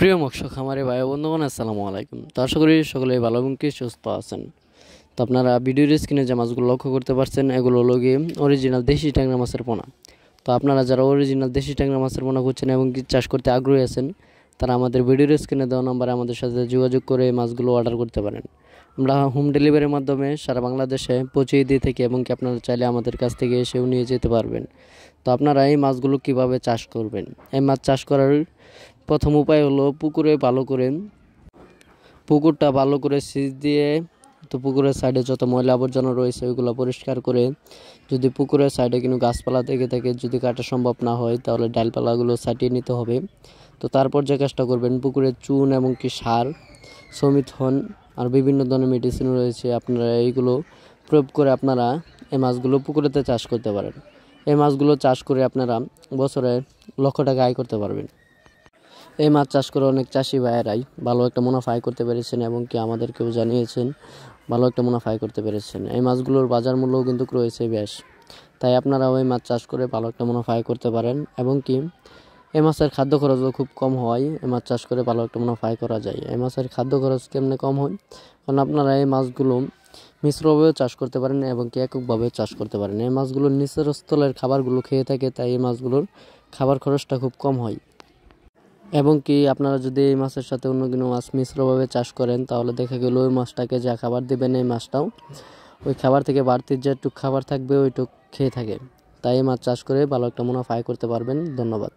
প্রিয় মৎস্য খামারি ভাই বন্ধুগণ, আসসালামু আলাইকুম। তো আশা করি সকলেই ভালো এবং কি সুস্থ আছেন। তো আপনারা ভিডিওর স্ক্রিনে যে মাছগুলো লক্ষ্য করতে পারছেন, এগুলো হলো গিয়ে অরিজিনাল দেশি ট্যাংরা মাছের পোনা। তো আপনারা যারা অরিজিনাল দেশি ট্যাংরা মাছের পোনা করছেন এবং কি চাষ করতে আগ্রহী আছেন, তারা আমাদের ভিডিওর স্ক্রিনে দেওয়া নম্বরে আমাদের সাথে যোগাযোগ করে এই মাছগুলো অর্ডার করতে পারেন। আমরা হোম ডেলিভারির মাধ্যমে সারা বাংলাদেশে পৌঁছিয়ে দিয়ে থাকি এবং কি আপনারা চাইলে আমাদের কাছ থেকে এসেও নিয়ে যেতে পারবেন। তো আপনারা এই মাছগুলো কিভাবে চাষ করবেন? এই মাছ চাষ করার প্রথম উপায় হলো পুকুরটা ভালো করে সেচ দিয়ে, তো পুকুরের সাইডে যত ময়লা আবর্জনা রয়েছে ওইগুলো পরিষ্কার করে, যদি পুকুরের সাইডে কোনো গাছপালা থেকে থাকে, যদি কাটা সম্ভব না হয় তাহলে ডালপালাগুলো ছাটিয়ে নিতে হবে। তো তারপর যে কাজটা করবেন, পুকুরের চুন এবং কি সার, সমিথন আর বিভিন্ন ধরনের মেডিসিন রয়েছে, আপনারা এইগুলো প্রয়োগ করে আপনারা এই মাছগুলো পুকুরেতে চাষ করতে পারেন। এই মাছগুলো চাষ করে আপনারা বছরে লক্ষ টাকা আয় করতে পারবেন। এই মাছ চাষ করে অনেক চাষি ভাইয়েরাই ভালো একটা মুনাফা আয় করতে পেরেছেন এবং কি আমাদেরকেও জানিয়েছেন ভালো একটা মুনাফা আয় করতে পেরেছেন। এই মাছগুলোর বাজার মূল্যও কিন্তু রয়েছে বেশ, তাই আপনারাও এই মাছ চাষ করে ভালো একটা মুনাফা আয় করতে পারেন। এবং কি এই মাছের খাদ্য খরচও খুব কম হয়, এই মাছ চাষ করে ভালো একটা মুনাফা আয় করা যায়। এই মাছের খাদ্য খরচ কেমনে কম হয়? কারণ আপনারা এই মাছগুলো মিশ্রভাবেও চাষ করতে পারেন এবং কি এককভাবেও চাষ করতে পারেন। এই মাছগুলো নিচের স্থলের খাবারগুলো খেয়ে থাকে, তাই এই মাছগুলোর খাবার খরচটা খুব কম হয়। এবং কি আপনারা যদি এই মাছের সাথে অন্য কোনো মাছ মিশ্রভাবে চাষ করেন, তাহলে দেখা গেল ওই মাছটাকে যা খাবার দেবেন এই মাছটাও ওই খাবার থেকে বাড়তি যেটুক খাবার থাকবে ওইটুক খেয়ে থাকে। তাই এই মাছ চাষ করে ভালো একটা মুনাফা আয় করতে পারবেন। ধন্যবাদ।